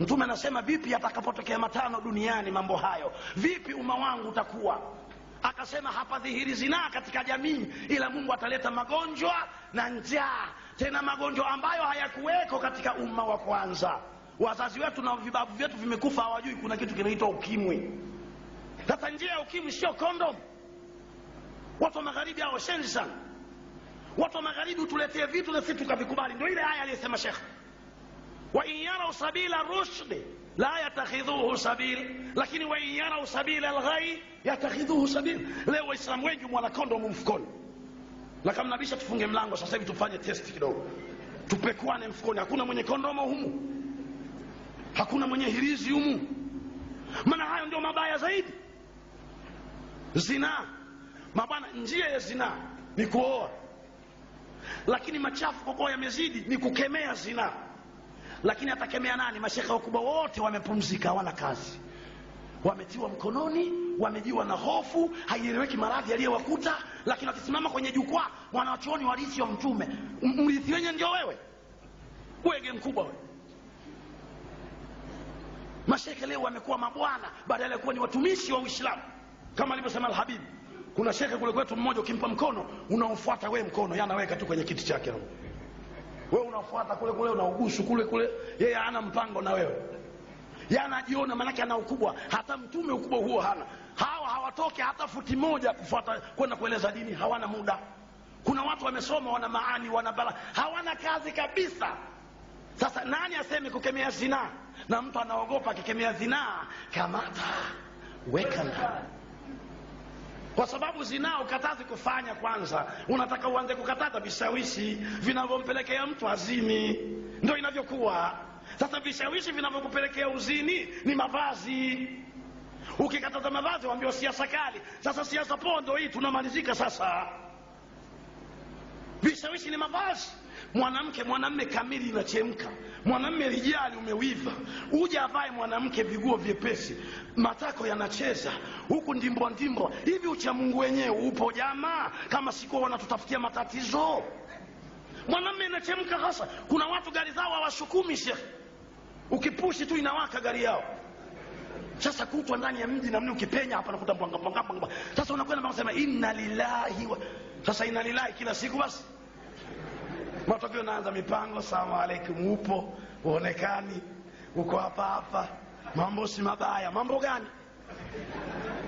Mtume anasema vipi atakapotokea matano duniani mambo hayo, vipi umma wangu utakuwa? Akasema hapadhihiri zinaa katika jamii, ila Mungu ataleta magonjwa na njaa, tena magonjwa ambayo hayakuweko katika umma wa kwanza. Wazazi wetu na vibabu vyetu vimekufa, hawajui kuna kitu kinaitwa ukimwi. Sasa njia ya ukimwi sio kondom. Watu wa magharibi hao shenzi sana. Watu wa magharibi utuletee vitu na sisi tukavikubali. Ndio ile aya aliyosema Sheikh, wa in yarau sabila rushd la yatakhidhuhu sabil, lakini wa in yarau sabila alghayy yatakhidhuhu sabil. Leo waislamu wengi mwana kondomu mfukoni, na kama nabisha tufunge mlango sasa hivi tufanye test kidogo, tupekuane mfukoni. Hakuna mwenye kondomu humu, hakuna mwenye hirizi humu, maana hayo ndio mabaya zaidi. Zina mabana, njia ya zina ni kuoa, lakini machafu kwa kuwa yamezidi ni kukemea zina. Lakini atakemea nani? Mashekhe wakubwa wote wamepumzika, hawana kazi, wametiwa mkononi, wamejiwa na hofu, haieleweki maradhi yaliyowakuta. Lakini wakisimama kwenye jukwaa, wanawachuoni warithi wa Mtume, mrithi wenye ndio wewe, wege mkubwa wewe. Mashekhe leo wamekuwa mabwana badala ya kuwa ni watumishi wa Uislamu, kama alivyosema Al-Habib. Kuna shekhe kule kwetu mmoja, ukimpa mkono unaofuata wewe mkono, yanaweka tu kwenye kiti chake, wewe unafuata kule kule, unaugusu kule kule, yeye hana mpango na wewe. Yanajiona manake ana ukubwa, hata Mtume ukubwa huo hana. Hawa hawatoke hata futi moja kufuata kwenda kueleza dini, hawana muda. Kuna watu wamesoma, wana maani, wana bala, hawana kazi kabisa. Sasa nani aseme kukemea zina? Na mtu anaogopa akikemea zina, kamata weka ndani. Kwa sababu zina ukatazi kufanya, kwanza unataka uanze kukataza vishawishi vinavyompelekea mtu azini. Ndio inavyokuwa. Sasa vishawishi vinavyokupelekea uzini ni mavazi. Ukikataza mavazi waambie siasa kali. Sasa siasa pondo hii tunamalizika sasa. Vishawishi ni mavazi. Mwanamume kamili inachemka, mwanamume rijali umewiva, uje avae mwanamke viguo vyepesi, matako yanacheza huku ndimbo ndimbo hivi. Ucha Mungu wenyewe upo jamaa? Kama siko wanatutafutia matatizo. Mwanamume inachemka hasa. Kuna watu gari zao hawashukumi Sheikh, ukipushi tu inawaka gari yao. Sasa kutwa ndani ya mji na mimi ukipenya hapa nakuta mbanga mbanga. Sasa unakwenda unasema inna lillahi wa... Sasa inna lillahi kila siku basi. Matokeo naanza mipango, salamu alaikum, upo uonekani, uko hapa, mambo si mabaya. Mambo gani?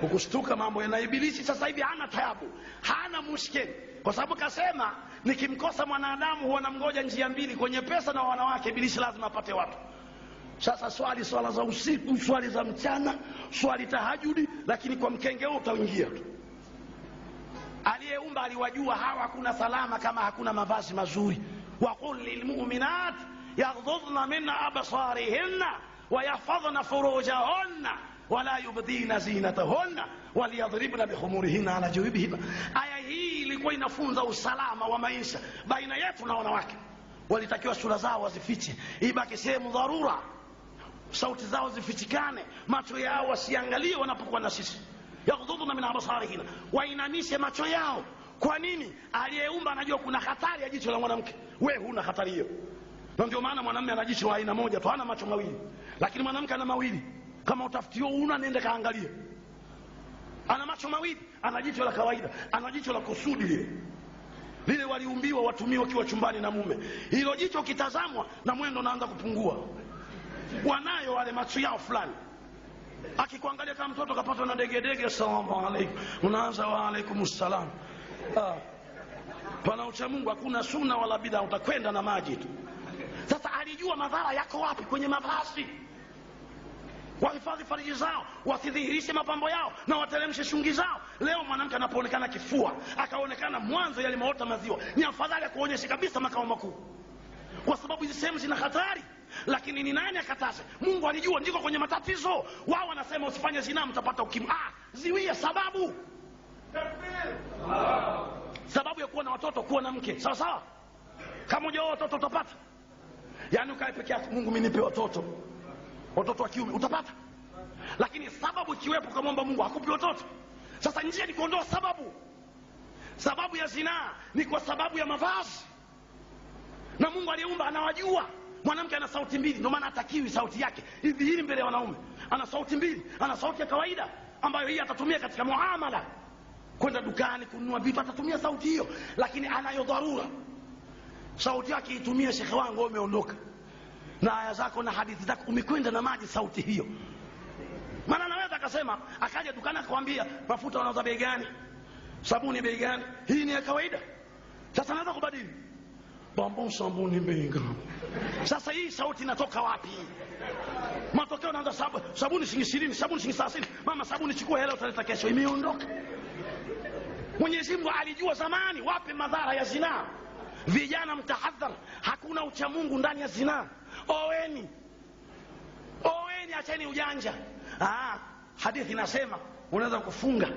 Ukushtuka mambo ya Ibilisi. Sasa hivi hana taabu, hana mushkeli, kwa sababu kasema nikimkosa mwanadamu huwa namngoja njia mbili, kwenye pesa na wanawake. Ibilisi lazima apate watu. Sasa swala za usiku, swali za mchana, swali tahajudi, lakini kwa mkenge utaingia tu. Aliyeumba aliwajua hawa hakuna salama kama hakuna mavazi mazuri. Wa qul lil mu'minat yaghdhudna min absarihinna wa yahfazna furujahunna wa la yubdina zinatahunna wa liyadribna bikhumurihinna ala jubihinna. Aya hii ilikuwa inafunza usalama wa maisha baina yetu na wanawake. Walitakiwa sura zao wazifiche, ibaki sehemu dharura, sauti zao zifichikane, macho yao wasiangalie wanapokuwa na sisi. Yaghdhudna min absarihinna, wainamishe macho yao. Kwa nini? Aliyeumba anajua kuna hatari ya jicho la mwanamke, wewe huna hatari hiyo. Na ndio maana mwanamume ana jicho aina moja tu, hana macho mawili. Lakini mwanamke ana mawili. Kama utafutio una nenda kaangalie. Ana macho mawili, ana jicho la kawaida, ana jicho la kusudi lile waliumbiwa watumie wakiwa chumbani na mume. Hilo jicho kitazamwa na mwendo naanza kupungua. Wanayo wale macho yao fulani. Akikuangalia kama mtoto kapatwa na degedege, assalamu alaykum, unaanza wa alaykumus salam. Pana ucha Mungu, hakuna sunna wala bid'a, utakwenda na maji tu. Sasa alijua madhara yako wapi? Kwenye mavazi. Wahifadhi fariji zao, wasidhihirishe mapambo yao na wateremshe shungi zao. Leo mwanamke anapoonekana kifua, akaonekana mwanzo yale maota maziwa, ni afadhali kuonyesha kabisa makao makuu, kwa sababu hizi sehemu zina hatari. Lakini ni nani akataze? Mungu alijua ndiko kwenye matatizo. Wao wanasema usifanye zina mtapata ukimwi. Ziwia sababu. Sababu ya kuwa na watoto, kuwa na mke. Sawa sawa? Kama hujaoa watoto utapata. Yaani ukae peke yako, Mungu mimi nipe watoto wa kiume, utapata. Lakini sababu ikiwepo kamwomba Mungu akupe watoto. Sasa njia ni kuondoa sababu. Sababu ya zina ni kwa sababu ya mavazi. Na Mungu aliyeumba anawajua. Mwanamke ana sauti mbili, ndio maana hatakiwi sauti yake idhihiri mbele ya wanaume. Ana sauti mbili, ana sauti ya kawaida ambayo hii atatumia katika muamala, kwenda dukani kununua vitu atatumia sauti hiyo, lakini anayo dharura sauti yake itumie. Shekhe wangu wewe umeondoka na aya zako na hadithi zako, umekwenda na maji sauti hiyo. Maana anaweza akasema, akaja dukani akwambia mafuta wanauza bei gani, sabuni bei gani, hii ni ya kawaida. Sasa anaweza kubadili, bambo sabuni bei gani. Sasa hii sauti inatoka wapi? Matokeo anaanza sabuni shilingi 20, sabuni shilingi 30. Mama sabuni chukua hela utaleta kesho, imeondoka. Mwenyezi Mungu alijua zamani wapi madhara ya zinaa. Vijana mtahadhar, hakuna ucha Mungu ndani ya zinaa. Oweni, acheni ujanja. Hadithi inasema unaweza kufunga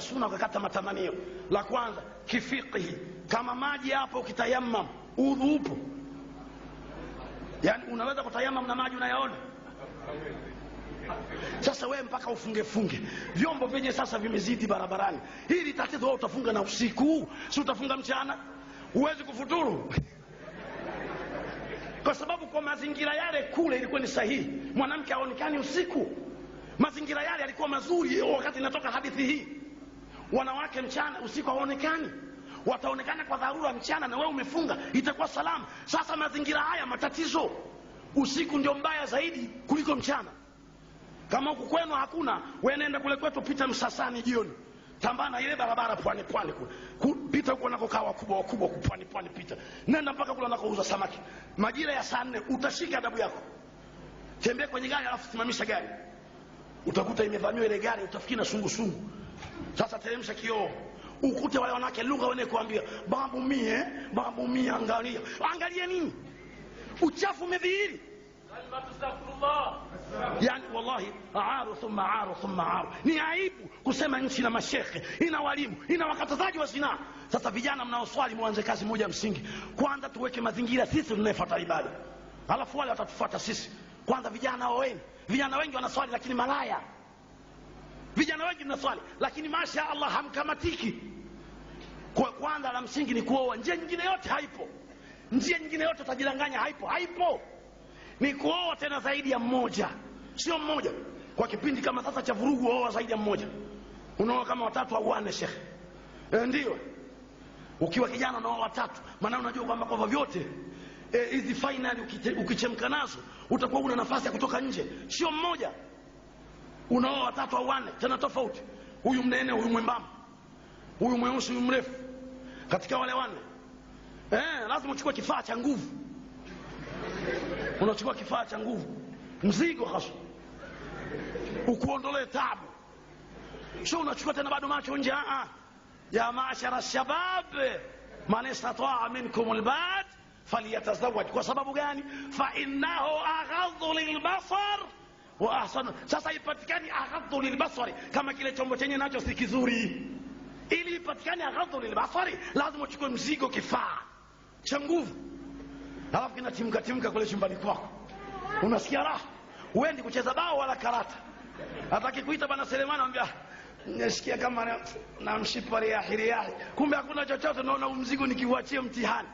sunna ukakata matamanio. La kwanza kifiqhi, kama maji hapo ukitayammam udhu upo, yani unaweza kutayammam na maji unayaona. Sasa wewe mpaka ufunge vyombo vyenye sasa vimezidi barabarani. Hili tatizo wewe utafunga na usiku, si utafunga mchana? Huwezi kufuturu kwa sababu kwa mazingira yale kule ilikuwa ni sahihi. Mwanamke haonekani usiku, mazingira yale yalikuwa mazuri wakati inatoka hadithi hii. Wanawake mchana, usiku haonekani. Wataonekana kwa dharura mchana na wewe umefunga, itakuwa salama. Sasa mazingira haya matatizo, usiku ndio mbaya zaidi kuliko mchana. Kama huku kwenu hakuna, wewe nenda kule kwetu, pita Msasani jioni, tambana ile barabara pwani kule, pita huko nakokaa wakubwa pwani, pita nenda mpaka kule nakouza samaki. Majira ya saa 4 utashika adabu yako, tembea kwenye gari alafu simamisha gari, utakuta imevamiwa ile gari, utafikiri na sungu. Sasa teremsha kioo, ukute wale wanawake lugha wene kuambia babu mie angalia nini? Uchafu umedhihiri. Yani wallahi aaru thumma aaru. Ni aibu kusema nchi na mashekhe, ina walimu, ina wakatazaji wa zinaa. Sasa vijana mnaoswali muanze kazi moja msingi. Kwanza tuweke mazingira sisi tunayefuata ibada, alafu wale watatufuata sisi. Kwanza vijana waweni. Vijana wengi wanaswali lakini malaya. Vijana wengi mnaswali lakini masha Allah hamkamatiki. Kwa kwanza la msingi ni kuoa. Njia nyingine yote haipo. Njia nyingine yote utajidanganya haipo. Ni kuoa, tena zaidi ya mmoja, sio mmoja. Kwa kipindi kama sasa cha vurugu, oa zaidi ya mmoja. Unaoa kama 3 au 4 shekhe. Ndio. Ukiwa kijana unaoa 3, maana unajua kwamba kwa vyote hizi final ukichemka nazo utakuwa una nafasi ya kutoka nje, sio mmoja. Unaoa 3 au 4 tena tofauti. Huyu mnene, huyu mwembamba, huyu mweusi, huyu mrefu. Katika wale 4 lazima uchukue kifaa cha nguvu. Unachukua kifaa cha nguvu, mzigo hasa ukuondolee tabu. Sio unachukua tena bado macho nje. Ya maashara shabab man istata'a minkum albad falyatazawwaj. Kwa sababu gani? Fa innahu aghaddu lilbasar wa ahsan. Sasa ipatikani aghaddu lilbasari kama kile chombo chenye nacho si kizuri. Ili ipatikane aghaddu lilbasari lazima uchukue mzigo, kifaa cha nguvu. Alafu kinatimka kule chumbani kwako, unasikia raha. Uendi kucheza bao wala karata. Hataki kuita bana Selemani, anambia nasikia kama na mshipa riahi. Kumbe hakuna chochote, naona mzigo nikiuachia mtihani.